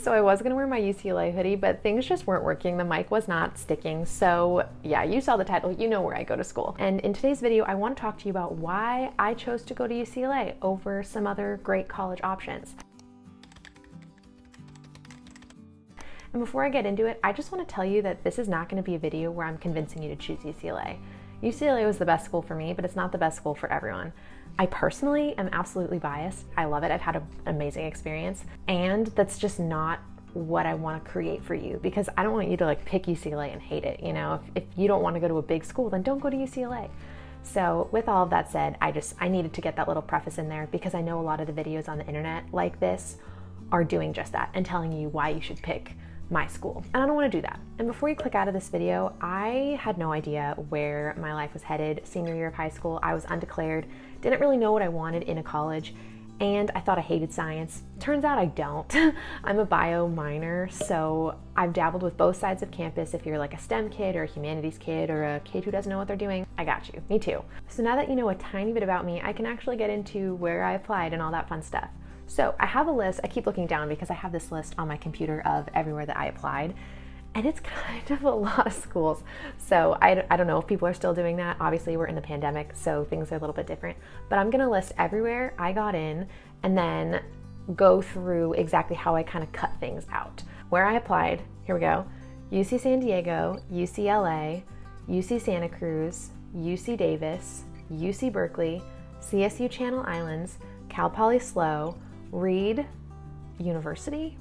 So I was gonna wear my UCLA hoodie, but things just weren't working. The mic was not sticking. So yeah, you saw the title, you know where I go to school. And in today's video, I want to talk to you about why I chose to go to UCLA over some other great college options. And before I get into it, I just want to tell you that this is not going to be a video where I'm convincing you to choose UCLA. UCLA was the best school for me, but it's not the best school for everyone. I personally am absolutely biased. I love it. I've had an amazing experience, and that's just not what I want to create for you, because I don't want you to like pick UCLA and hate it. You know, if you don't want to go to a big school, then don't go to UCLA. So with all of that said, I needed to get that little preface in there because I know a lot of the videos on the internet like this are doing just that and telling you why you should pick my school. And I don't want to do that. And before you click out of this video, I had no idea where my life was headed. Senior year of high school, I was undeclared, didn't really know what I wanted in a college, and I thought I hated science. Turns out I don't. I'm a bio minor, so I've dabbled with both sides of campus. If you're like a STEM kid or a humanities kid or a kid who doesn't know what they're doing, I got you. Me too. So now that you know a tiny bit about me, I can actually get into where I applied and all that fun stuff. So I have a list. I keep looking down because I have this list on my computer of everywhere that I applied, and it's kind of a lot of schools. So I don't know if people are still doing that. Obviously we're in the pandemic, so things are a little bit different, but I'm gonna list everywhere I got in and then go through exactly how I kind of cut things out. Where I applied, here we go: UC San Diego, UCLA, UC Santa Cruz, UC Davis, UC Berkeley, CSU Channel Islands, Cal Poly SLO, Reed University,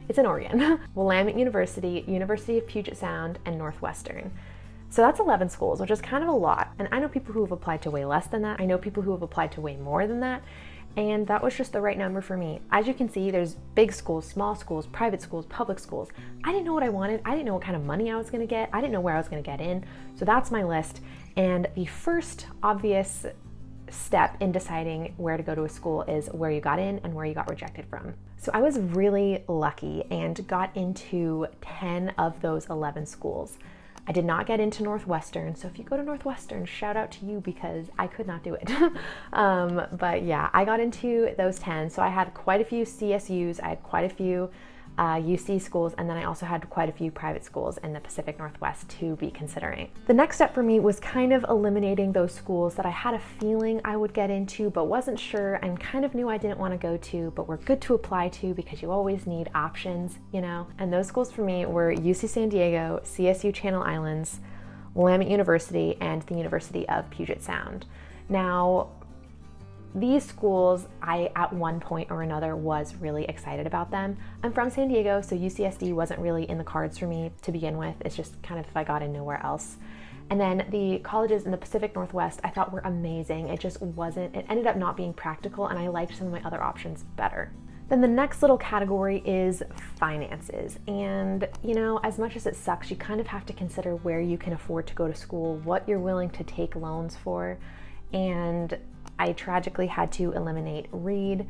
it's in Oregon, Willamette University, University of Puget Sound, and Northwestern. So that's 11 schools, which is kind of a lot. And I know people who have applied to way less than that. I know people who have applied to way more than that. And that was just the right number for me. As you can see, there's big schools, small schools, private schools, public schools. I didn't know what I wanted. I didn't know what kind of money I was gonna get. I didn't know where I was gonna get in. So that's my list. And the first obvious step in deciding where to go to a school is where you got in and where you got rejected from. So I was really lucky and got into 10 of those 11 schools. I did not get into Northwestern, so if you go to Northwestern, shout out to you because I could not do it. But yeah, I got into those 10, so I had quite a few CSUs, I had quite a few UC schools, and then I also had quite a few private schools in the Pacific Northwest to be considering. The next step for me was kind of eliminating those schools that I had a feeling I would get into but wasn't sure and kind of knew I didn't want to go to, but were good to apply to because you always need options, you know? And those schools for me were UC San Diego, CSU Channel Islands, Willamette University, and the University of Puget Sound. Now, these schools, I at one point or another was really excited about them. I'm from San Diego, so UCSD wasn't really in the cards for me to begin with. It's just kind of if I got in nowhere else. And then the colleges in the Pacific Northwest I thought were amazing. It just wasn't, it ended up not being practical, and I liked some of my other options better. Then the next little category is finances. And you know, as much as it sucks, you kind of have to consider where you can afford to go to school, what you're willing to take loans for, and I tragically had to eliminate Reed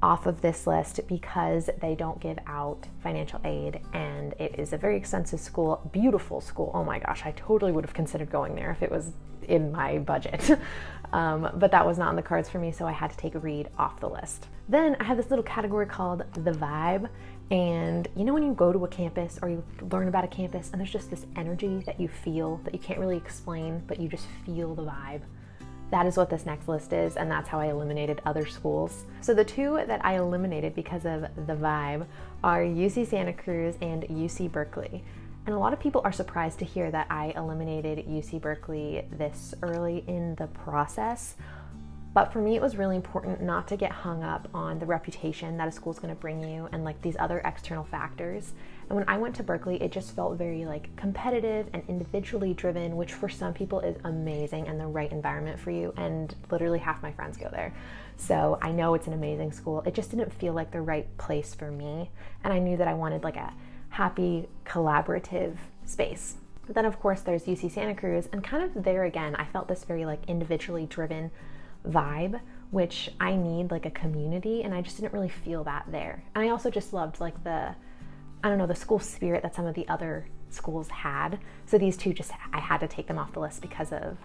off of this list because they don't give out financial aid, and it is a very expensive school, beautiful school. Oh my gosh, I totally would have considered going there if it was in my budget. But that was not in the cards for me, so I had to take Reed off the list. Then I have this little category called the vibe. And you know when you go to a campus or you learn about a campus and there's just this energy that you feel that you can't really explain, but you just feel the vibe? That is what this next list is, and that's how I eliminated other schools. So the two that I eliminated because of the vibe are UC Santa Cruz and UC Berkeley. And a lot of people are surprised to hear that I eliminated UC Berkeley this early in the process. But for me, it was really important not to get hung up on the reputation that a school's gonna bring you and like these other external factors. And when I went to Berkeley, it just felt very like competitive and individually driven, which for some people is amazing and the right environment for you. And literally half my friends go there. So I know it's an amazing school. It just didn't feel like the right place for me. And I knew that I wanted like a happy, collaborative space. But then of course there's UC Santa Cruz, and kind of there again, I felt this very like individually driven vibe, which I need like a community, and I just didn't really feel that there. And I also just loved like the, I don't know, the school spirit that some of the other schools had. So these two just, I had to take them off the list because of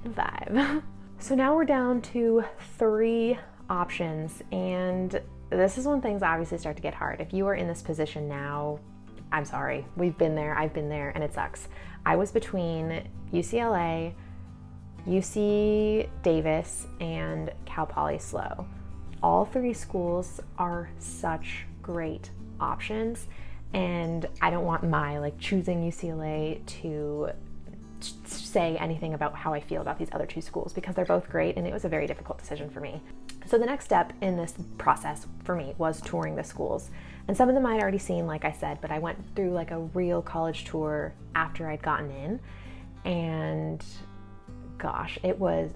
the vibe. So now we're down to 3 options, and this is when things obviously start to get hard. If you are in this position now, I'm sorry. We've been there, I've been there, and it sucks. I was between UCLA, UC Davis, and Cal Poly SLO. All three schools are such great options, and I don't want my like choosing UCLA to say anything about how I feel about these other two schools, because they're both great and it was a very difficult decision for me. So the next step in this process for me was touring the schools. And some of them I'd already seen, like I said, but I went through like a real college tour after I'd gotten in, and gosh, it was,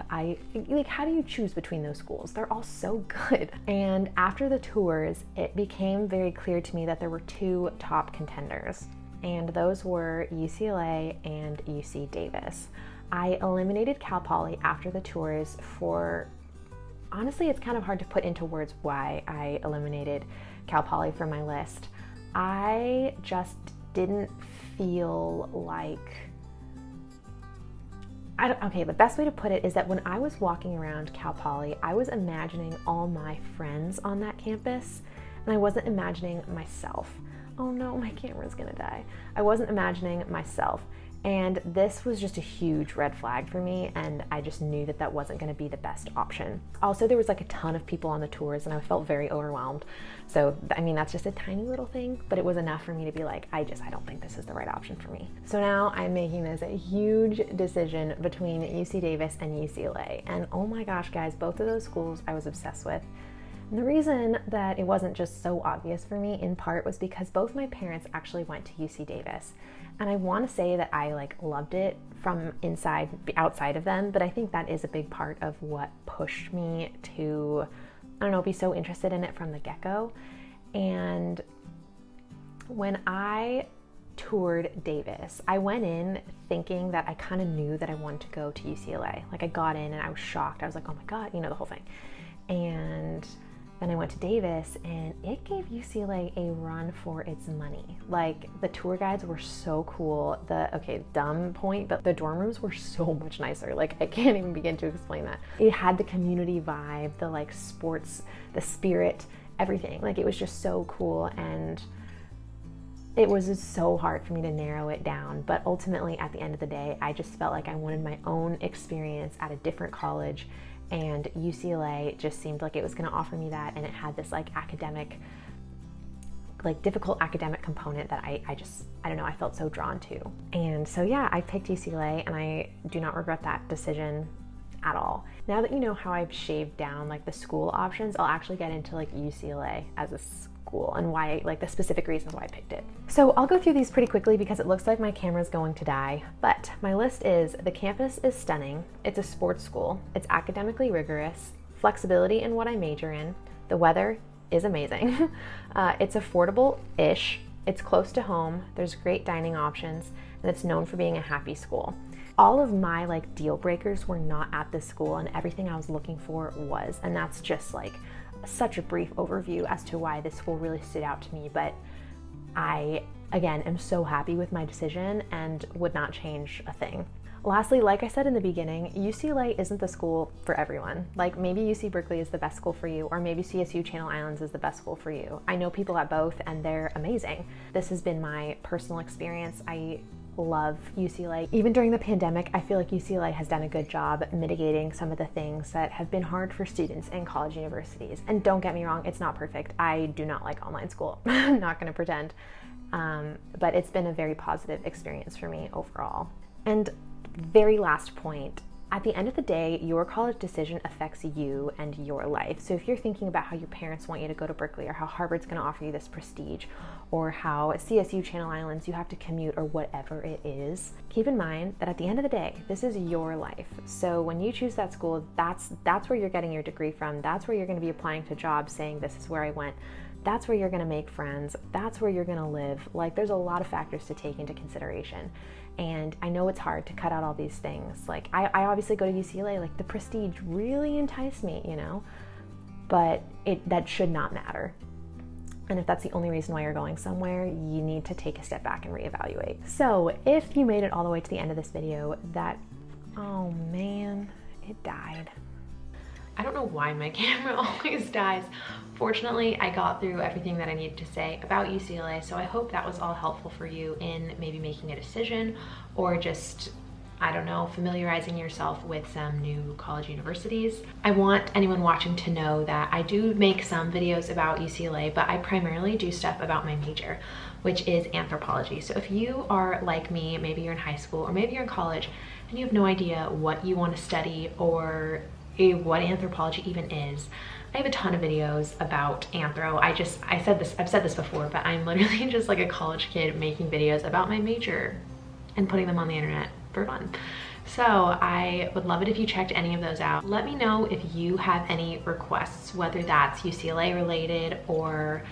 how do you choose between those schools? They're all so good. And after the tours, it became very clear to me that there were two top contenders, and those were UCLA and UC Davis. I eliminated Cal Poly after the tours for, honestly, it's kind of hard to put into words why I eliminated Cal Poly from my list. I just didn't feel like, okay, the best way to put it is that when I was walking around Cal Poly, I was imagining all my friends on that campus, and I wasn't imagining myself. Oh no, my camera's gonna die. I wasn't imagining myself. And this was just a huge red flag for me, and I just knew that that wasn't gonna be the best option. Also, there was like a ton of people on the tours, and I felt very overwhelmed. So, I mean, that's just a tiny little thing, but it was enough for me to be like, I don't think this is the right option for me. So now I'm making this a huge decision between UC Davis and UCLA. And oh my gosh, guys, both of those schools I was obsessed with. And the reason that it wasn't just so obvious for me, in part, was because both my parents actually went to UC Davis. And I want to say that I like loved it from outside of them, but I think that is a big part of what pushed me to, I don't know, be so interested in it from the get-go. And when I toured Davis, I went in thinking that I kind of knew that I wanted to go to UCLA. Like, I got in and I was shocked. I was like, oh my God, the whole thing. And then I went to Davis, and it gave UCLA a run for its money. Like, the tour guides were so cool. Dumb point, but the dorm rooms were so much nicer. Like, I can't even begin to explain that. It had the community vibe, the like sports, the spirit, everything. Like, it was just so cool, and it was just so hard for me to narrow it down. But ultimately, at the end of the day, I just felt like I wanted my own experience at a different college, and UCLA just seemed like it was going to offer me that, and it had this like difficult academic component that I don't know, I felt so drawn to. And so yeah, I picked UCLA, and I do not regret that decision at all. Now that you know how I've shaved down like the school options, I'll actually get into like UCLA as a school and why, like the specific reasons why I picked it. So I'll go through these pretty quickly because it looks like my camera's going to die, but my list is: the campus is stunning, it's a sports school, it's academically rigorous, flexibility in what I major in, the weather is amazing, it's affordable-ish, it's close to home, there's great dining options, and it's known for being a happy school. All of my like deal breakers were not at this school, and everything I was looking for was, and that's just like such a brief overview as to why this school really stood out to me. But I, again, am so happy with my decision and would not change a thing. Lastly, like I said in the beginning, UCLA isn't the school for everyone. Like, maybe UC Berkeley is the best school for you, or maybe CSU Channel Islands is the best school for you. I know people at both, and they're amazing. This has been my personal experience. I love UCLA. Even during the pandemic, I feel like UCLA has done a good job mitigating some of the things that have been hard for students in college universities. And don't get me wrong, it's not perfect. I do not like online school. I'm not going to pretend. But it's been a very positive experience for me overall. And very last point, at the end of the day, your college decision affects you and your life. So if you're thinking about how your parents want you to go to Berkeley, or how Harvard's going to offer you this prestige, or how at CSU Channel Islands you have to commute, or whatever it is, keep in mind that at the end of the day, this is your life. So when you choose that school, that's where you're getting your degree from. That's where you're going to be applying to jobs saying this is where I went. That's where you're going to make friends. That's where you're going to live. Like, there's a lot of factors to take into consideration. And I know it's hard to cut out all these things. Like, I obviously go to UCLA, like the prestige really enticed me, but that should not matter. And if that's the only reason why you're going somewhere, you need to take a step back and reevaluate. So if you made it all the way to the end of this video, oh man, it died. I don't know why my camera always dies. Fortunately, I got through everything that I needed to say about UCLA, so I hope that was all helpful for you in maybe making a decision or just, I don't know, familiarizing yourself with some new college universities. I want anyone watching to know that I do make some videos about UCLA, but I primarily do stuff about my major, which is anthropology. So if you are like me, maybe you're in high school or maybe you're in college and you have no idea what you want to study or what anthropology even is, I have a ton of videos about anthro. I've said this before, but I'm literally just like a college kid making videos about my major and putting them on the internet for fun. So I would love it if you checked any of those out. Let me know if you have any requests, whether that's UCLA related or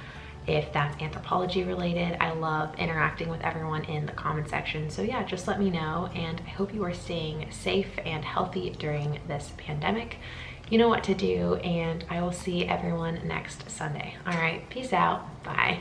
if that's anthropology related. I love interacting with everyone in the comment section. So yeah, just let me know, and I hope you are staying safe and healthy during this pandemic. You know what to do, and I will see everyone next Sunday. All right, peace out, bye.